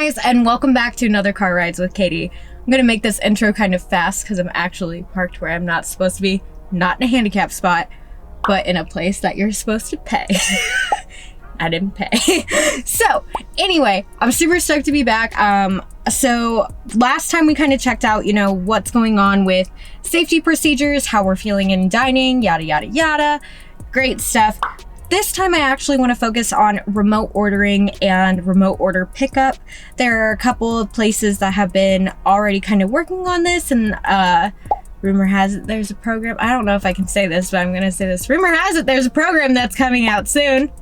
guys, and welcome back to another Car Rides with Katie. I'm gonna make this intro kind of fast because I'm actually parked where I'm not supposed to be, not in a handicap spot, but in a place that you're supposed to pay. I didn't pay. So anyway, I'm super stoked to be back. So last time we kind of checked out, what's going on with safety procedures, how we're feeling in dining, yada, yada, yada. Great stuff. This time I actually want to focus on remote ordering and remote order pickup. There are a couple of places that have been already kind of working on this, and rumor has it there's a program. I don't know if I can say this, but I'm going to say this. Rumor has it there's a program that's coming out soon.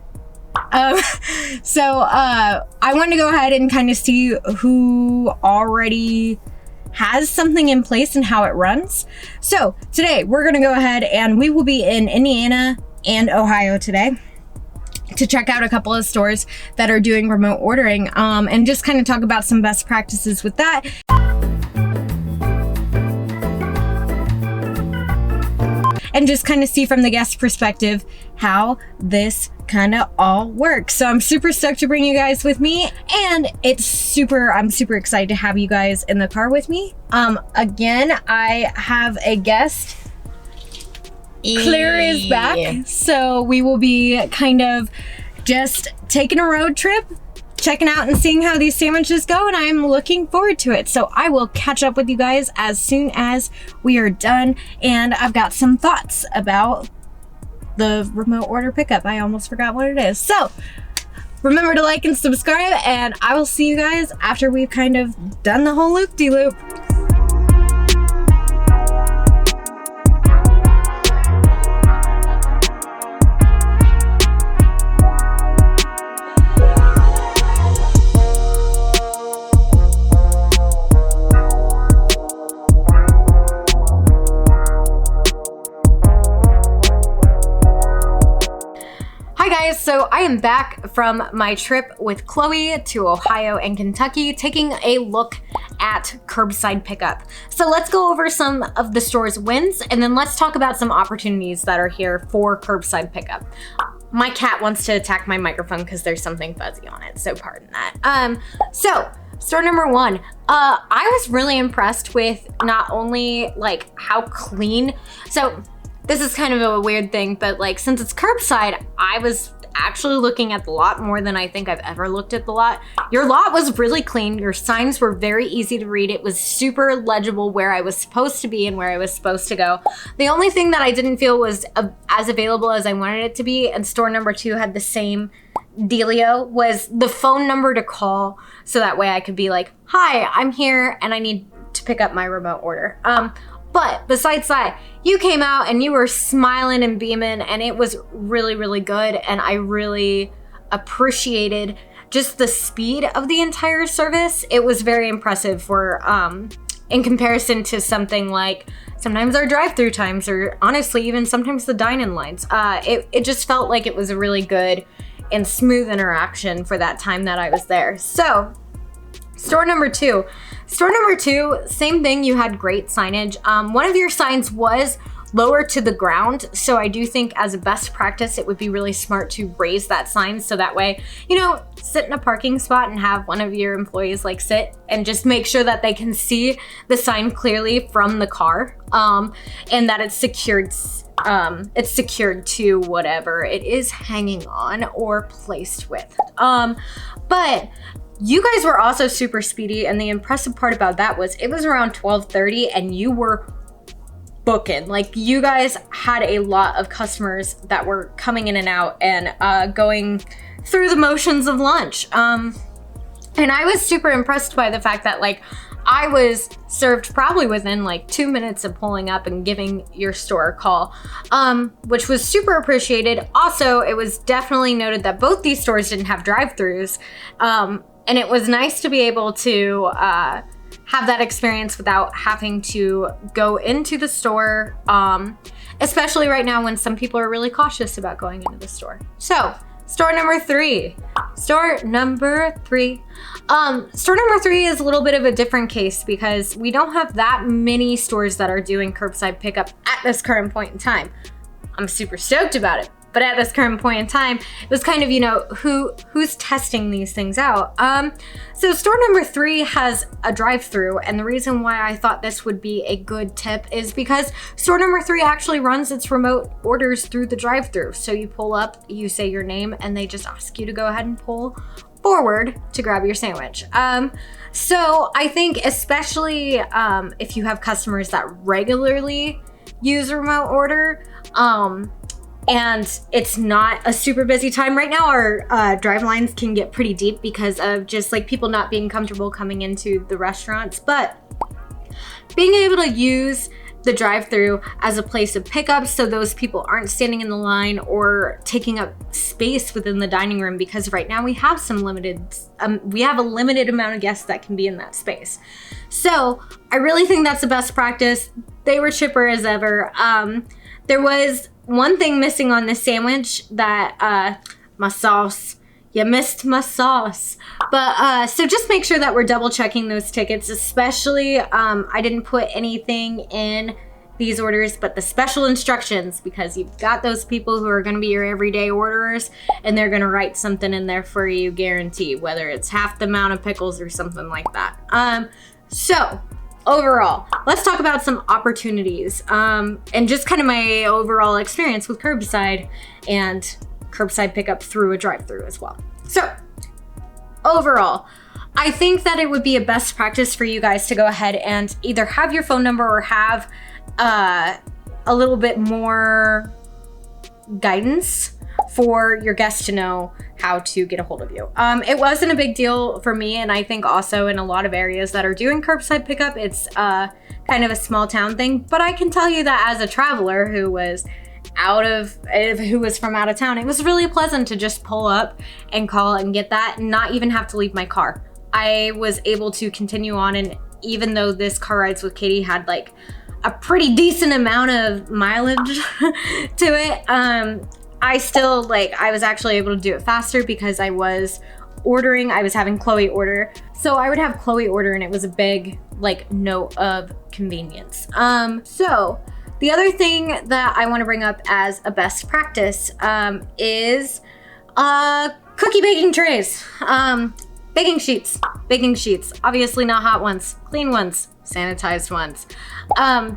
So I want to go ahead and kind of see who already has something in place and how it runs. So today we're going to go ahead and we will be in Indiana and Ohio today to check out a couple of stores that are doing remote ordering, and just kind of talk about some best practices with that. And just kind of see from the guest perspective how this kind of all works. So I'm super stoked to bring you guys with me, and I'm super excited to have you guys in the car with me. Again, I have a guest. Claire is back, so we will be kind of just taking a road trip, checking out and seeing how these sandwiches go, and I'm looking forward to it. So I will catch up with you guys as soon as we are done, and I've got some thoughts about the remote order pickup. I almost forgot what it is. So remember to like and subscribe, and I will see you guys after we've kind of done the whole loop-de-loop. So I am back from my trip with Chloe to Ohio and Kentucky, taking a look at curbside pickup. So let's go over some of the store's wins, and then let's talk about some opportunities that are here for curbside pickup. My cat wants to attack my microphone because there's something fuzzy on it, so pardon that. So store number one, I was really impressed with not only like how clean, so this is kind of a weird thing, but like since it's curbside, I was actually looking at the lot more than I think I've ever looked at the lot. Your lot was really clean. Your signs were very easy to read. It was super legible where I was supposed to be and where I was supposed to go. The only thing that I didn't feel was as available as I wanted it to be, and store number two had the same dealio, was the phone number to call, so that way I could be like, hi, I'm here and I need to pick up my remote order. But besides that, you came out and you were smiling and beaming, and it was really, really good. And I really appreciated just the speed of the entire service. It was very impressive for, in comparison to something like sometimes our drive-through times, or honestly, even sometimes the dine-in lines. It just felt like it was a really good and smooth interaction for that time that I was there. So store number two, same thing, you had great signage. One of your signs was lower to the ground, so I do think as a best practice, it would be really smart to raise that sign, so that way, sit in a parking spot and have one of your employees like sit and just make sure that they can see the sign clearly from the car, and that it's secured to whatever it is hanging on or placed with. But you guys were also super speedy, and the impressive part about that was it was around 12:30 and you were booking. Like, you guys had a lot of customers that were coming in and out and going through the motions of lunch. And I was super impressed by the fact that I was served probably within 2 minutes of pulling up and giving your store a call, which was super appreciated. Also, it was definitely noted that both these stores didn't have drive-throughs. And it was nice to be able to have that experience without having to go into the store, especially right now when some people are really cautious about going into the store. So, store number three. Store number three is a little bit of a different case because we don't have that many stores that are doing curbside pickup at this current point in time. I'm super stoked about it. but at this current point in time, it was kind of, you know, who's testing these things out. So store number 3 has a drive-through, and the reason why I thought this would be a good tip is because store number 3 actually runs its remote orders through the drive-through. So you pull up, you say your name, and they just ask you to go ahead and pull forward to grab your sandwich. So I think especially if you have customers that regularly use a remote order, and it's not a super busy time. Right now, our drive lines can get pretty deep because of just like people not being comfortable coming into the restaurants. But being able to use the drive-through as a place of pickup so those people aren't standing in the line or taking up space within the dining room, because right now we have a limited amount of guests that can be in that space. So I really think that's the best practice. They were chipper as ever. There was one thing missing on this sandwich, that my sauce. You missed my sauce. But so just make sure that we're double checking those tickets, especially I didn't put anything in these orders but the special instructions, because you've got those people who are going to be your everyday orderers and they're going to write something in there for you, guarantee, whether it's half the amount of pickles or something like that. So overall, let's talk about some opportunities and just kind of my overall experience with curbside and curbside pickup through a drive-through as well. So overall, I think that it would be a best practice for you guys to go ahead and either have your phone number or have a little bit more guidance for your guests to know how to get a hold of you. It wasn't a big deal for me, and I think also in a lot of areas that are doing curbside pickup, it's kind of a small town thing. But I can tell you that as a traveler who was from out of town, it was really pleasant to just pull up and call and get that and not even have to leave my car. I was able to continue on, and even though this Car Rides with Katie had like a pretty decent amount of mileage to it, I still I was actually able to do it faster because I was having Chloe order. So I would have Chloe order, and it was a big note of convenience. So the other thing that I want to bring up as a best practice is cookie baking trays. Baking sheets, obviously not hot ones, clean ones, sanitized ones,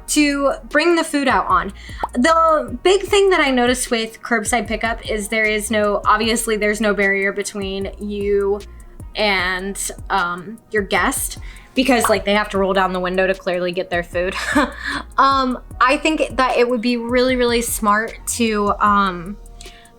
to bring the food out on. The big thing that I noticed with curbside pickup is there's no barrier between you and your guest, because they have to roll down the window to clearly get their food. I think that it would be really, really smart to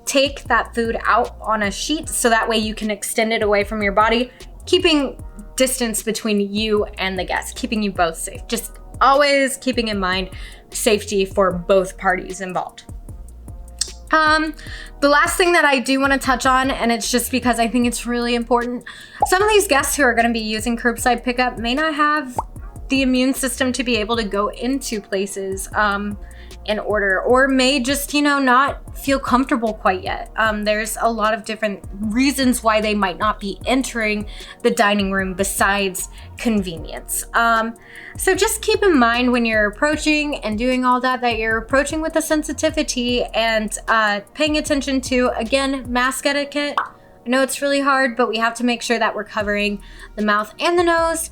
take that food out on a sheet so that way you can extend it away from your body, keeping distance between you and the guest, keeping you both safe. Just always keeping in mind safety for both parties involved. The last thing that I do want to touch on, and it's just because I think it's really important, some of these guests who are going to be using curbside pickup may not have the immune system to be able to go into places in order, or may just not feel comfortable quite yet. There's a lot of different reasons why they might not be entering the dining room besides convenience. So just keep in mind when you're approaching and doing all that you're approaching with a sensitivity and paying attention to, again, mask etiquette. I know it's really hard, but we have to make sure that we're covering the mouth and the nose.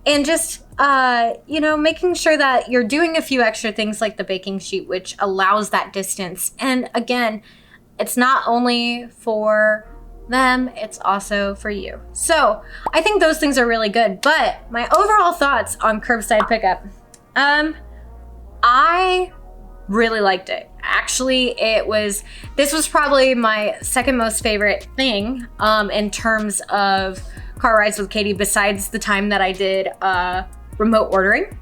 And just, making sure that you're doing a few extra things like the baking sheet, which allows that distance. And again, it's not only for them, it's also for you. So I think those things are really good. But my overall thoughts on curbside pickup, I really liked it. Actually, this was probably my second most favorite thing in terms of Car Rides with Katie, besides the time that I did remote ordering.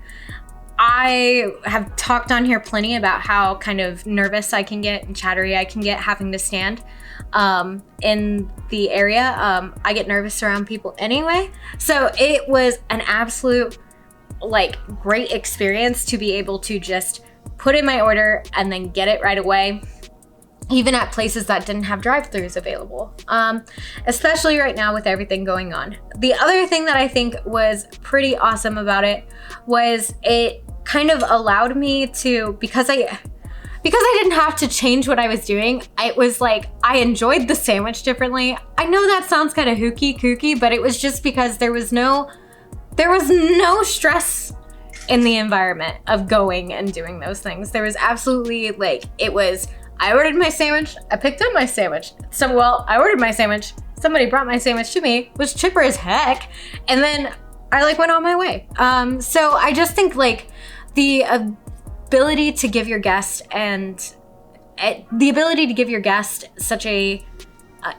I have talked on here plenty about how kind of nervous I can get and chattery I can get having to stand in the area. I get nervous around people anyway. So it was an absolute great experience to be able to just put in my order and then get it right away, even at places that didn't have drive-thrus available, especially right now with everything going on. The other thing that I think was pretty awesome about it was it kind of allowed me to, because because I didn't have to change what I was doing, it was like I enjoyed the sandwich differently. I know that sounds kind of kooky, but it was just because there was no stress in the environment of going and doing those things. There was absolutely like, I ordered my sandwich, I picked up my sandwich. I ordered my sandwich, somebody brought my sandwich to me, was chipper as heck, and then I like went on my way. So I just think like the ability to give your guest such a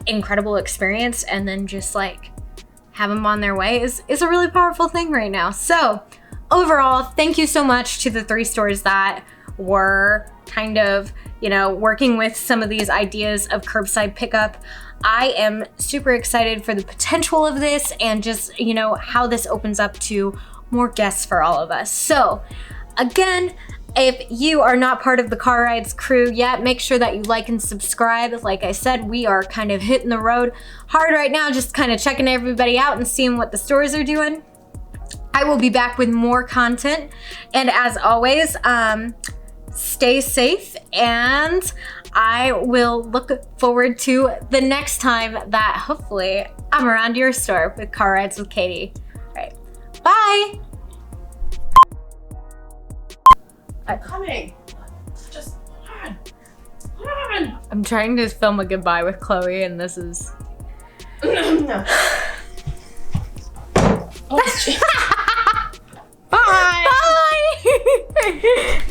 incredible experience and then just like have them on their way is a really powerful thing right now. So overall, thank you so much to the 3 stores that were kind of, working with some of these ideas of curbside pickup. I am super excited for the potential of this and just, how this opens up to more guests for all of us. So again, if you are not part of the Car Rides crew yet, make sure that you like and subscribe. Like I said, we are kind of hitting the road hard right now, just kind of checking everybody out and seeing what the stores are doing. I will be back with more content. And as always, stay safe, and I will look forward to the next time that hopefully I'm around your store with Car Rides with Katie. All right, bye. I'm coming. Just hold on. I'm trying to film a goodbye with Chloe, and this is... No. Oh, Bye. Bye.